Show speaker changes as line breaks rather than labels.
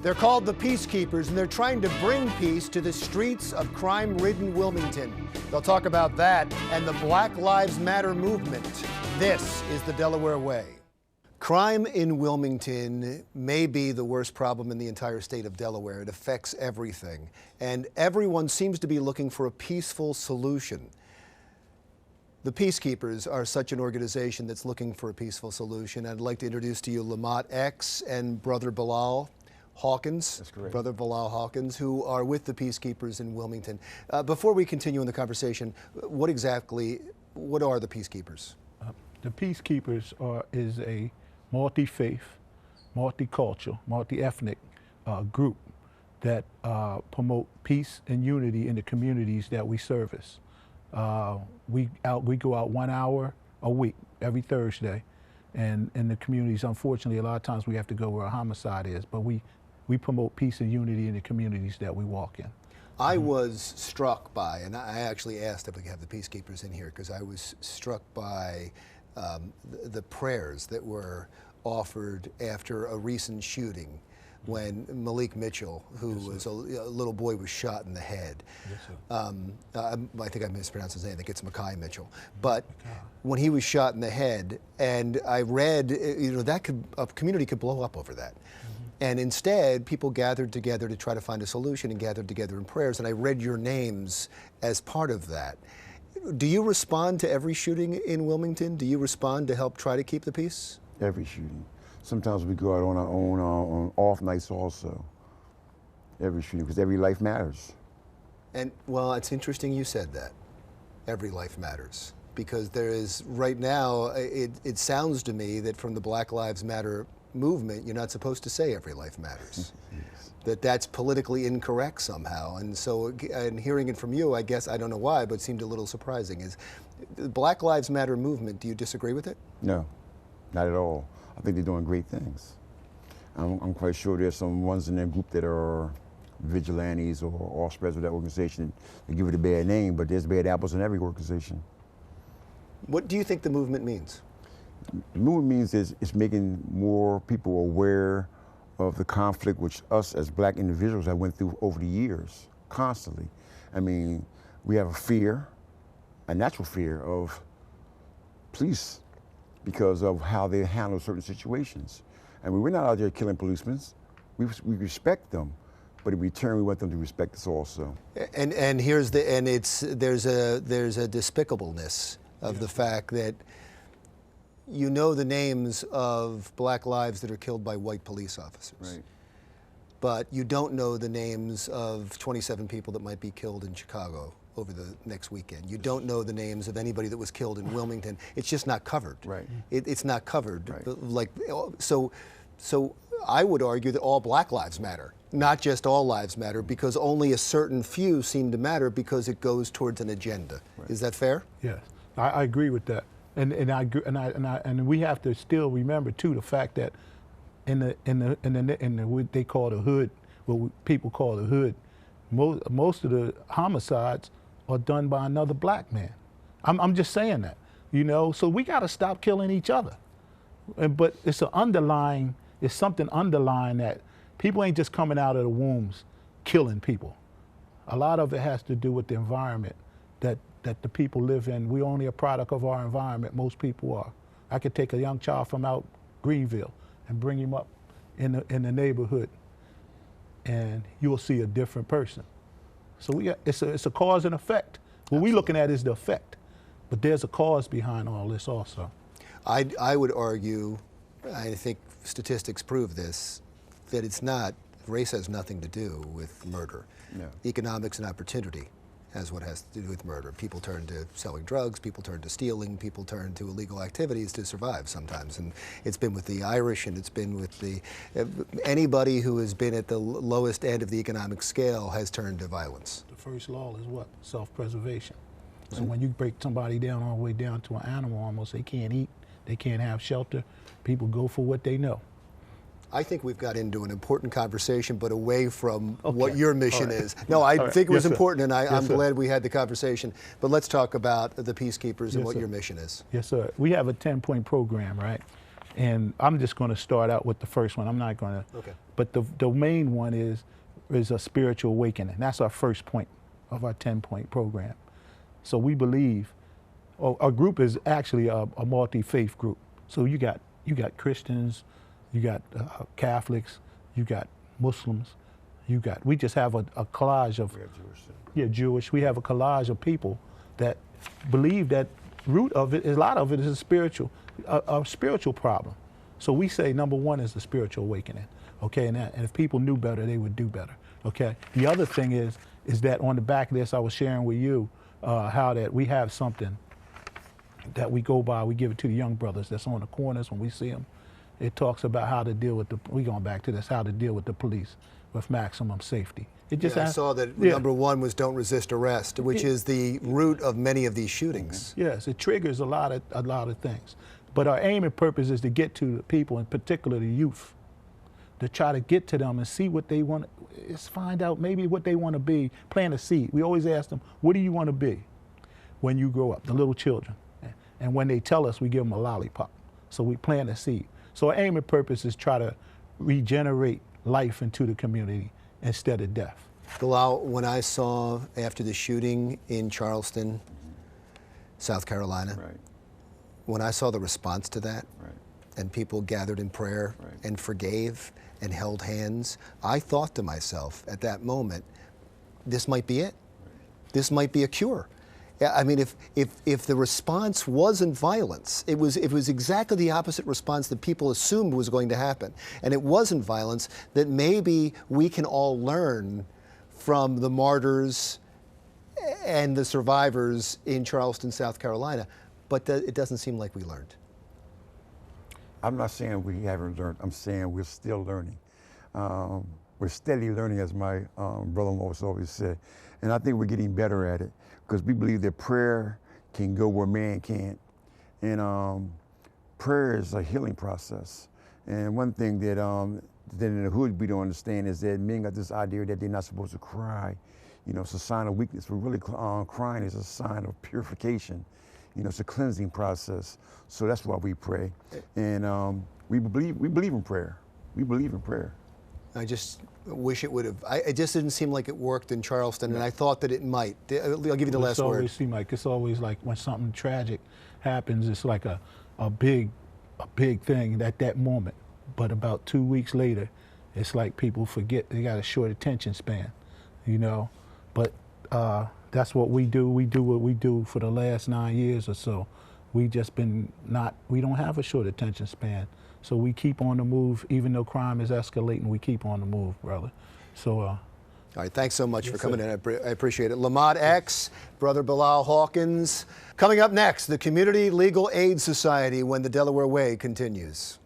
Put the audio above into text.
They're called the Peacekeepers, and they're trying to bring peace to the streets of crime-ridden Wilmington. They'll talk about that and the Black Lives Matter movement. This is the Delaware Way. Crime in Wilmington may be the worst problem in the entire state of Delaware. It affects everything, and everyone seems to be looking for a peaceful solution. The Peacekeepers are such an organization that's looking for a peaceful solution. I'd like to introduce to you Lamont X and Brother Bilal Hawkins. That's correct. Brother Bilal Hawkins, who are with the Peacekeepers in Wilmington. Before we continue in the conversation, what are the Peacekeepers?
The Peacekeepers is a multi-faith, multicultural, multi-ethnic group that promote peace and unity in the communities that we service. We go out 1 hour a week, every Thursday, and in the communities, unfortunately, a lot of times we have to go where a homicide is, but we promote peace and unity in the communities that we walk in.
I was struck by, and I actually asked if we could have the Peacekeepers in here, because I was struck by the prayers that were offered after a recent shooting when Malik Mitchell, who was a little boy, was shot in the head. Yes, I think I mispronounced his name. I think it's Makai Mitchell. But when he was shot in the head, and I read, a community could blow up over that. And instead, people gathered together to try to find a solution and gathered together in prayers. And I read your names as part of that. Do you respond to every shooting in Wilmington? Do you respond to help try to keep the peace?
Every shooting. Sometimes we go out on our own on off nights also. Every shooting, because every life matters.
And well, it's interesting you said that. Every life matters. Because there is, right now, it sounds to me that from the Black Lives Matter movement, you're not supposed to say every life matters. Yes. That's politically incorrect somehow. And so, and hearing it from you, I guess, I don't know why, but it seemed a little surprising. Is the Black Lives Matter movement, do you disagree with it?
No, not at all. I think they're doing great things. I'm quite sure there's some ones in their group that are vigilantes or offspreads of that organization. They give it a bad name, but there's bad apples in every organization.
What do you think the movement means?
The movement means it's making more people aware of the conflict which us as black individuals have went through over the years, constantly. I mean, we have a fear, a natural fear of police because of how they handle certain situations. I mean, we're not out there killing policemen. We respect them, but in return, we want them to respect us also. And
there's a despicableness of the fact that you know the names of black lives that are killed by white police officers.
Right.
But you don't know the names of 27 people that might be killed in Chicago over the next weekend. You don't know the names of anybody that was killed in Wilmington. It's just not covered.
Right.
It's not covered.
Right.
So I would argue that all black lives matter, not just all lives matter, because only a certain few seem to matter because it goes towards an agenda. Right. Is that fair?
Yes, I agree with that. And we have to still remember too the fact that in the what they call the hood, what people call the hood, most of the homicides are done by another black man. I'm just saying that, So we got to stop killing each other. But it's something underlying that people ain't just coming out of the wombs killing people. A lot of it has to do with the environment that the people live in. We're only a product of our environment, most people are. I could take a young child from out Greenville and bring him up in the neighborhood, and you'll see a different person. So it's a cause and effect. What we're looking at is the effect, but there's a cause behind all this also.
I would argue, I think statistics prove this, that race has nothing to do with murder.
No. Economics
and opportunity has what has to do with murder. People turn to selling drugs, people turn to stealing, people turn to illegal activities to survive sometimes. And it's been with the Irish, and it's been with anybody who has been at the lowest end of the economic scale has turned to violence.
The first law is what? Self-preservation. So when you break somebody down all the way down to an animal almost, they can't eat, they can't have shelter, people go for what they know.
I think we've got into an important conversation, but away from what your mission is. No, I think it was important, and I'm glad we had the conversation. But let's talk about the Peacekeepers and what your mission is.
Yes, sir. We have a 10-point program, right? And I'm just going to start out with the first one. I'm not going to.
Okay.
But the main one is a spiritual awakening. That's our first point of our 10-point program. So we believe, our group is actually a multi-faith group. So you got Christians, you got Catholics, you got Muslims, we just have a collage of, Jewish. We have a collage of people that believe that root of it, a lot of it is a spiritual problem. So we say number one is the spiritual awakening, okay? And if people knew better, they would do better, okay? The other thing is that on the back of this, I was sharing with you how that we have something that we go by, we give it to the young brothers that's on the corners when we see them. It talks about how to deal with we going back to this, how to deal with the police with maximum safety. It just
I saw that number one was don't resist arrest, which is the root of many of these shootings.
Yes, it triggers a lot of things. But our aim and purpose is to get to the people, in particular the youth, to try to get to them and see what they want, is find out maybe what they want to be, plant a seed. We always ask them, what do you want to be when you grow up, the little children? And when they tell us, we give them a lollipop. So we plant a seed. So our aim and purpose is try to regenerate life into the community instead of death.
Bilal, when I saw after the shooting in Charleston, South Carolina, when I saw the response to that, and people gathered in prayer and forgave and held hands, I thought to myself at that moment, this might be it. This might be a cure. I mean, if the response wasn't violence, it was exactly the opposite response that people assumed was going to happen, and it wasn't violence, that maybe we can all learn from the martyrs and the survivors in Charleston, South Carolina, but it doesn't seem like we learned.
I'm not saying we haven't learned. I'm saying we're still learning. We're steadily learning, as my brother-in-law always said, and I think we're getting better at it, because we believe that prayer can go where man can't. And prayer is a healing process. And one thing that in the hood we don't understand is that men got this idea that they're not supposed to cry. You know, it's a sign of weakness, but really crying is a sign of purification. You know, it's a cleansing process. So that's why we pray. And we believe in prayer. We believe in prayer.
I just wish it would have. It just didn't seem like it worked in Charleston, and I thought that it might. I'll give you the last word.
It's always like when something tragic happens, it's like a big thing at that moment. But about 2 weeks later, it's like people forget they got a short attention span, you know. But that's what we do. We do what we do for the last 9 years or so. We don't have a short attention span. So we keep on the move, even though crime is escalating, we keep on the move, brother. So,
all right, thanks so much for coming in. I appreciate it. Lamont X, Brother Bilal Hawkins. Coming up next, the Community Legal Aid Society when the Delaware Way continues.